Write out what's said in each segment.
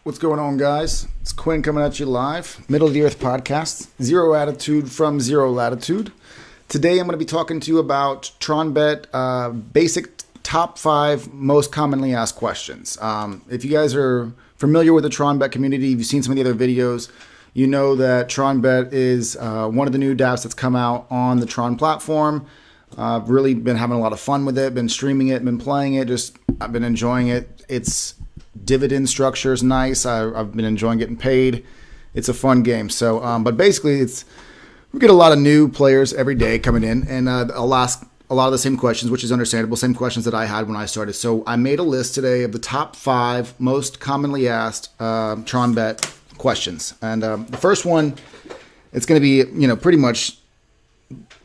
What's going on, guys? It's Quinn coming at you live. Middle of the Earth podcast. Zero attitude from zero latitude. Today I'm going to be talking to you about Tronbet basic top 5 most commonly asked questions. If you guys are familiar with the Tronbet community, you've seen some of the other videos, you know that Tronbet is one of the new dApps that's come out on the Tron platform. I've really been having a lot of fun with it, been streaming it, been playing it, I've been enjoying it. Its dividend structure is nice. I've been enjoying getting paid. It's a fun game. So, but basically we get a lot of new players every day coming in, and I'll ask a lot of the same questions, which is understandable, same questions that I had when I started. So I made a list today of the top 5 most commonly asked Tronbet questions. And the first one, it's going to be, pretty much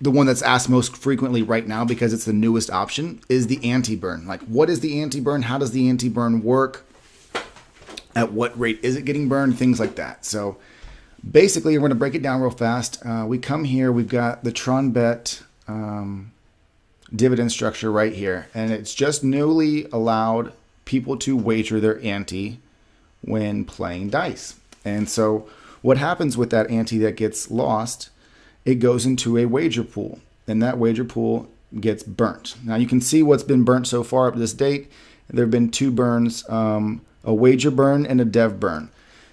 the one that's asked most frequently right now because it's the newest option, is the anti-burn. Like, what is the anti-burn? How does the anti-burn work? At what rate is it getting burned? Things like that. So basically, we're going to break it down real fast. We come here, we've got the Tronbet dividend structure right here. And it's just newly allowed people to wager their ante when playing dice. And so what happens with that ante that gets lost, it goes into a wager pool. And that wager pool gets burnt. Now you can see what's been burnt so far up to this date. There have been 2 burns, a wager burn and a dev burn.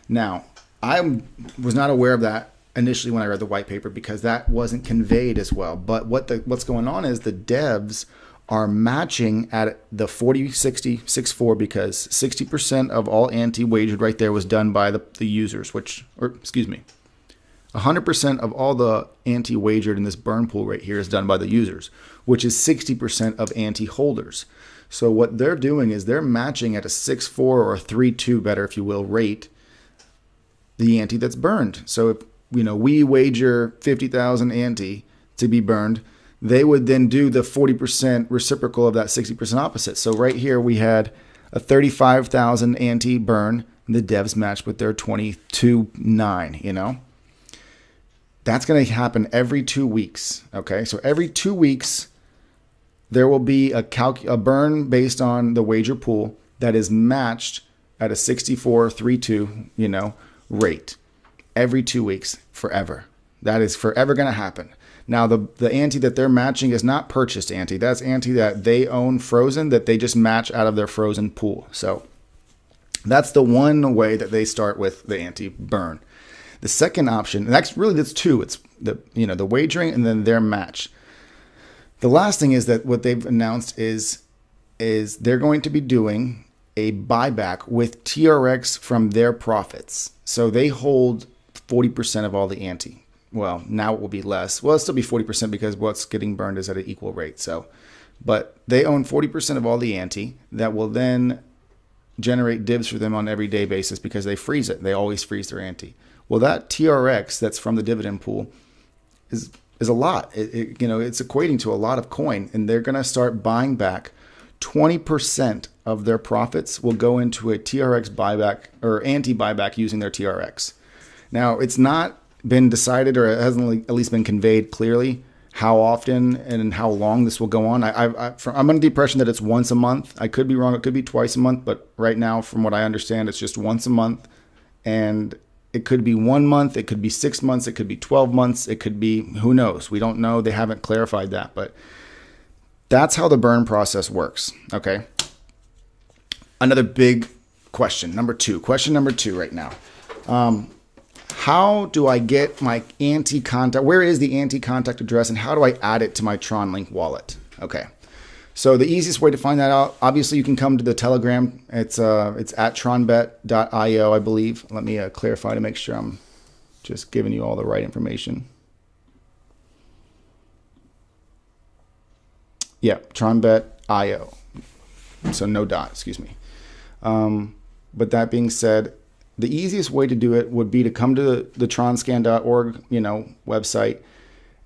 Now, I was not aware of that initially when I read the white paper because that wasn't conveyed as well. But what's going on is the devs are matching at the 40-60 6-4 because 60% of all ante wagered right there was done by the users, 100% of all the ante wagered in this burn pool right here is done by the users, which is 60% of ante holders. So what they're doing is they're matching at a 6-4 or a 3-2 better, if you will, rate the ante that's burned. So if we wager 50,000 ante to be burned, they would then do the 40% reciprocal of that 60% opposite. So right here we had a 35,000 ante burn, and the devs matched with their 22.9. That's going to happen every 2 weeks. Okay, so every 2 weeks there will be a burn based on the wager pool that is matched at a 64-3-2, rate every 2 weeks forever. That is forever going to happen. Now, the ante that they're matching is not purchased ante. That's ante that they own frozen, that they just match out of their frozen pool. So that's the one way that they start with the ante burn. The second option, and that's 2. It's the wagering and then their match. The last thing is that what they've announced is they're going to be doing a buyback with TRX from their profits. So they hold 40% of all the ante. Well, now it will be less. Well, it'll still be 40% because what's getting burned is at an equal rate. So, but they own 40% of all the ante that will then generate divs for them on an everyday basis because they freeze it. They always freeze their ante. Well, that TRX that's from the dividend pool is a lot. It's equating to a lot of coin, and they're going to start buying back 20% of their profits will go into a TRX buyback or anti-buyback using their TRX. Now, it's not been decided, or it hasn't at least been conveyed clearly how often and how long this will go on. I'm under the impression that it's once a month. I could be wrong. It could be twice a month, but right now, from what I understand, it's just once a month, and it could be 1 month, it could be 6 months, it could be 12 months, it could be, who knows? We don't know. They haven't clarified that, but that's how the burn process works, okay? Another big question, Question number 2 right now. How do I get my ante contact? Where is the ante contact address, and how do I add it to my TronLink wallet? Okay. So the easiest way to find that out, obviously you can come to the Telegram. It's at tronbet.io, I believe. Let me clarify to make sure I'm just giving you all the right information. Yeah, tronbet.io. So no dot, excuse me. But that being said, the easiest way to do it would be to come to the tronscan.org, website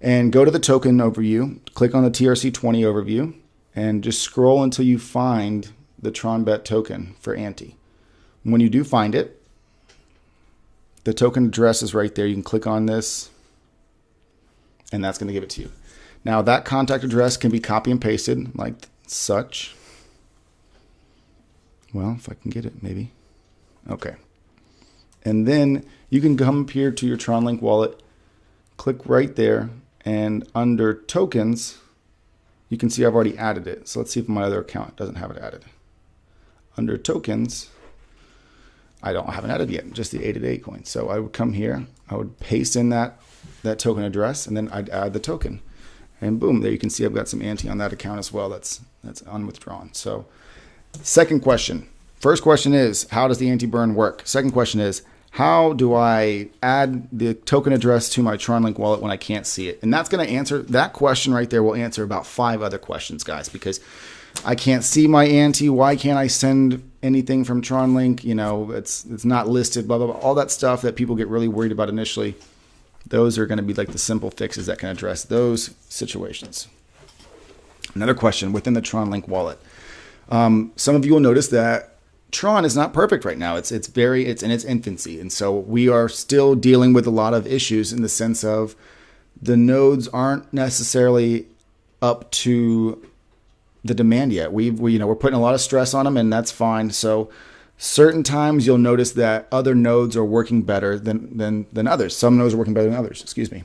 and go to the token overview, click on the TRC20 overview, and just scroll until you find the Tronbet token for ante. When you do find it, the token address is right there. You can click on this, and that's going to give it to you. Now, that contact address can be copy and pasted like such. Well, if I can get it, maybe. Okay. And then you can come up here to your TronLink wallet, click right there, and under tokens, you can see I've already added it. So let's see if my other account doesn't have it added. Under tokens, I haven't added yet, just the 888 coin. So I would come here, I would paste in that token address, and then I'd add the token. And boom, there you can see I've got some ante on that account as well that's unwithdrawn. So second question. First question is, how does the ante burn work? Second question is, how do I add the token address to my TronLink wallet when I can't see it? And that's going to answer, that question right there will answer about 5 other questions, guys, because I can't see my ante. Why can't I send anything from TronLink? You know, it's not listed, blah, blah, blah. All that stuff that people get really worried about initially. Those are going to be like the simple fixes that can address those situations. Another question within the TronLink wallet. Some of you will notice that Tron is not perfect right now. It's in its infancy. And so we are still dealing with a lot of issues in the sense of the nodes aren't necessarily up to the demand yet. We're putting a lot of stress on them, and that's fine. So certain times you'll notice that other nodes are working better than others. Some nodes are working better than others, excuse me.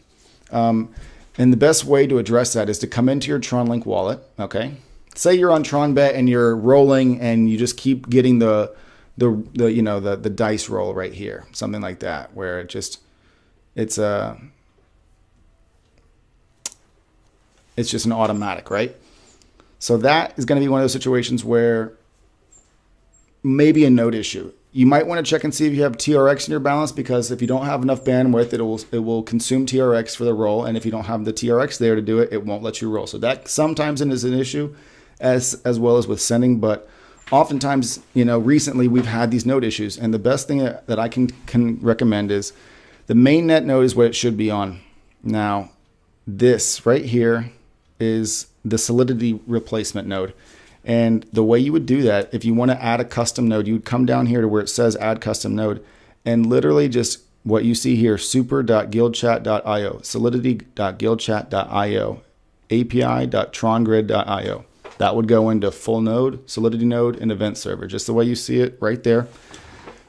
And the best way to address that is to come into your TronLink wallet, okay? Say you're on Tronbet and you're rolling and you just keep getting the dice roll right here, something like that, where it's just an automatic, right? So that is going to be one of those situations where maybe a node issue. You might want to check and see if you have TRX in your balance, because if you don't have enough bandwidth, it will consume TRX for the roll, and if you don't have the TRX there to do it, it won't let you roll. So that sometimes is an issue, as well as with sending. But oftentimes, recently we've had these node issues, and the best thing that I can recommend is the mainnet node is what it should be on. Now, this right here is the Solidity replacement node. And the way you would do that, if you want to add a custom node, you would come down here to where it says add custom node, and literally just what you see here, super.guildchat.io, solidity.guildchat.io, api.trongrid.io. That would go into full node, Solidity node, and event server, just the way you see it right there.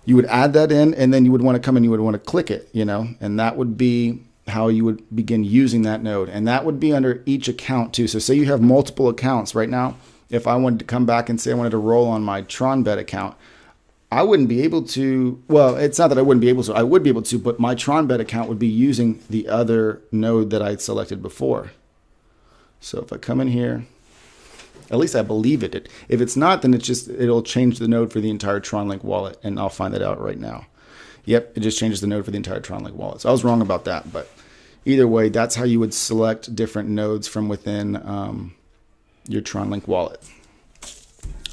You would add that in, and then you would want to come and you would want to click it, and that would be how you would begin using that node. And that would be under each account too. So say you have multiple accounts right now. If I wanted to come back and say I wanted to roll on my Tronbet account, I wouldn't be able to. Well, it's not that I wouldn't be able to. I would be able to, but my Tronbet account would be using the other node that I'd selected before. So if I come in here, at least I believe it. If it's not, then it'll change the node for the entire TronLink wallet, and I'll find that out right now. Yep, it just changes the node for the entire TronLink wallet. So I was wrong about that, but either way, that's how you would select different nodes from within your TronLink wallet.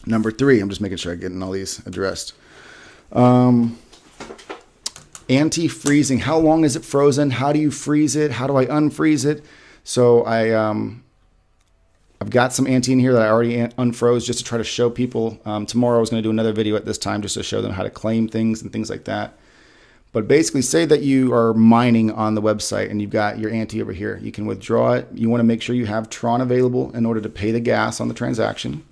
Number 3, I'm just making sure I'm getting all these addressed. Anti-freezing. How long is it frozen? How do you freeze it? How do I unfreeze it? So I've got some ante in here that I already unfroze just to try to show people. Tomorrow I was going to do another video at this time just to show them how to claim things and things like that. But basically, say that you are mining on the website and you've got your ante over here. You can withdraw it. You want to make sure you have Tron available in order to pay the gas on the transaction.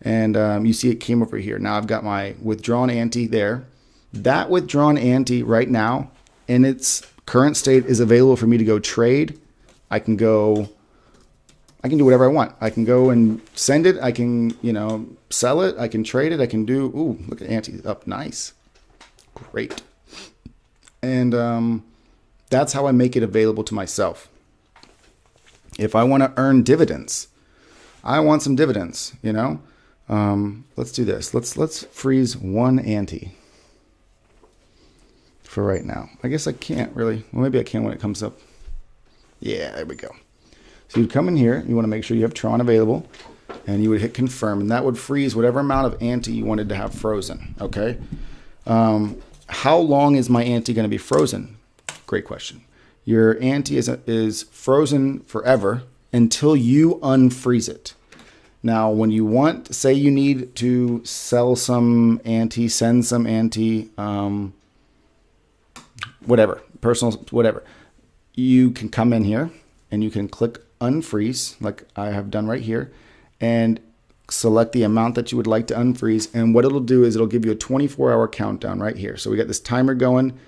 And you see it came over here. Now I've got my withdrawn ante there. That withdrawn ante right now in its current state is available for me to go trade. I can do whatever I want. I can go and send it. I can, sell it. I can trade it. I can do, look at ante up. Nice. Great. And that's how I make it available to myself. If I want to earn dividends, I want some dividends, let's do this. Let's freeze one ante for right now. I guess I can't really. Well, maybe I can when it comes up. Yeah, there we go. So you'd come in here. You want to make sure you have Tron available, and you would hit confirm, and that would freeze whatever amount of ante you wanted to have frozen. Okay. How long is my ante going to be frozen? Great question. Your ante is frozen forever until you unfreeze it. Now, when you want, say you need to sell some ante, send some ante, whatever, personal, whatever, you can come in here and you can click unfreeze like I have done right here. And select the amount that you would like to unfreeze, and what it'll do is it'll give you a 24-hour countdown right here. So we got this timer going.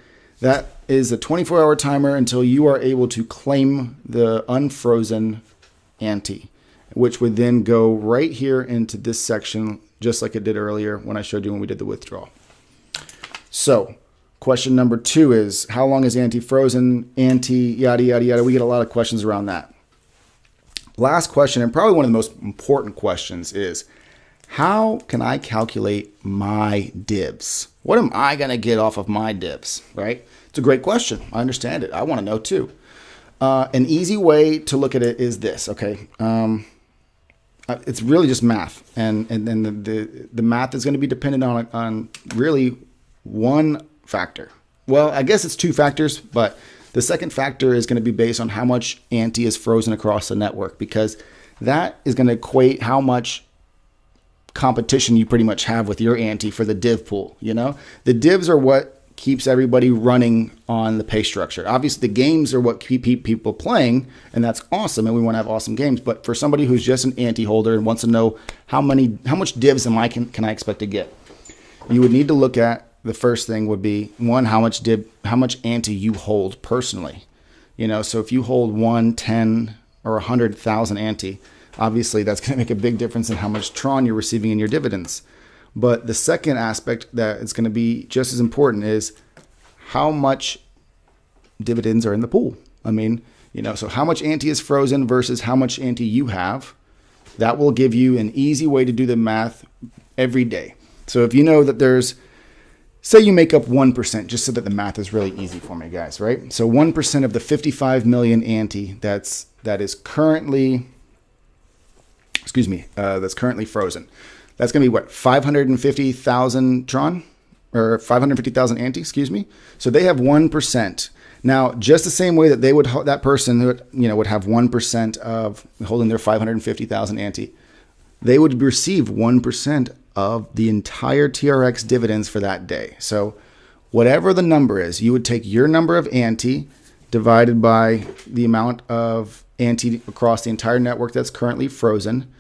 That is a 24-hour timer until you are able to claim the unfrozen ante, which would then go right here into this section, just like it did earlier when I showed you when we did the withdrawal. So question number 2 is, how long is ante frozen, ante, yada, yada, yada. We get a lot of questions around that. Last question, and probably one of the most important questions, is how can I calculate my divs? What am I going to get off of my divs, right? It's a great question. I understand it. I want to know too. An easy way to look at it is this, okay? It's really just math, and then the math is going to be dependent on really one factor. Well, I guess it's 2 factors, but the second factor is going to be based on how much ante is frozen across the network, because that is going to equate how much competition you pretty much have with your ante for the div pool. You know, the divs are what keeps everybody running on the pay structure. Obviously, the games are what keep people playing, and that's awesome, and we want to have awesome games. But for somebody who's just an ante holder and wants to know how much divs can I expect to get, you would need to look at, the first thing would be, one, how much ante you hold personally. You know, so if you hold 1, 10, or 100,000 ante, obviously that's going to make a big difference in how much Tron you're receiving in your dividends. But the second aspect that is going to be just as important is how much dividends are in the pool. I mean, you know, so how much ante is frozen versus how much ante you have. That will give you an easy way to do the math every day. So if you know that there's, say you make up 1%, just so that the math is really easy for me, guys, right? So 1% of the 55 million ante that is currently, that's currently frozen. That's going to be what, 550,000 Tron, or 550,000 ante, excuse me. So they have 1%. Now, just the same way that that person would have 1% of holding their 550,000 ante, they would receive 1% of the entire TRX dividends for that day. So whatever the number is, you would take your number of ante divided by the amount of ante across the entire network that's currently frozen,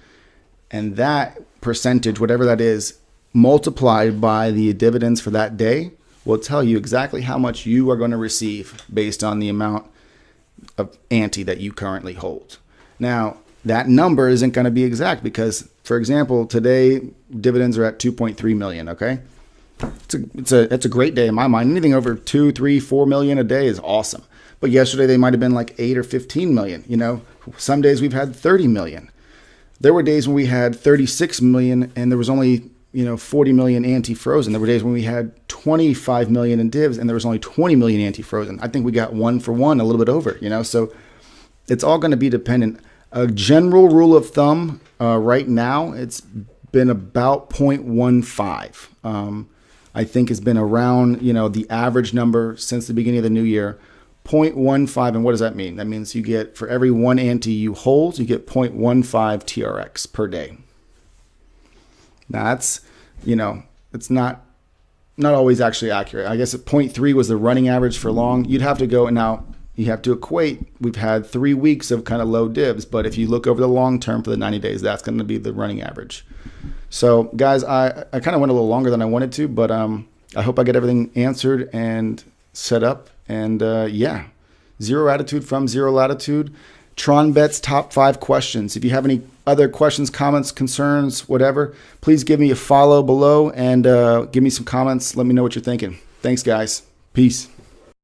and that percentage, whatever that is, multiplied by the dividends for that day, will tell you exactly how much you are going to receive based on the amount of ante that you currently hold. Now, that number isn't going to be exact because, for example, today dividends are at 2.3 million. Okay, it's a great day in my mind. Anything over 2, 3, 4 million a day is awesome. But yesterday they might have been like 8 or 15 million. You know, some days we've had 30 million. There were days when we had 36 million and there was only 40 million ante frozen. There were days when we had 25 million in divs and there was only 20 million ante frozen. I think we got 1 for 1, a little bit over. So it's all going to be dependent. A general rule of thumb right now, it's been about 0.15. I think it's been around, the average number since the beginning of the new year, 0.15. And what does that mean? That means you get, for every 1 ante you hold, you get 0.15 TRX per day. Now that's, it's not always actually accurate. I guess 0.3 was the running average for long. You'd have to go, and now you have to equate, we've had 3 weeks of kind of low divs, but if you look over the long term for the 90 days, that's going to be the running average. So guys, I kind of went a little longer than I wanted to, but I hope I get everything answered and set up. And yeah, Zero Attitude from Zero Latitude. Tronbet's top 5 questions. If you have any other questions, comments, concerns, whatever, please give me a follow below and give me some comments. Let me know what you're thinking. Thanks, guys. Peace.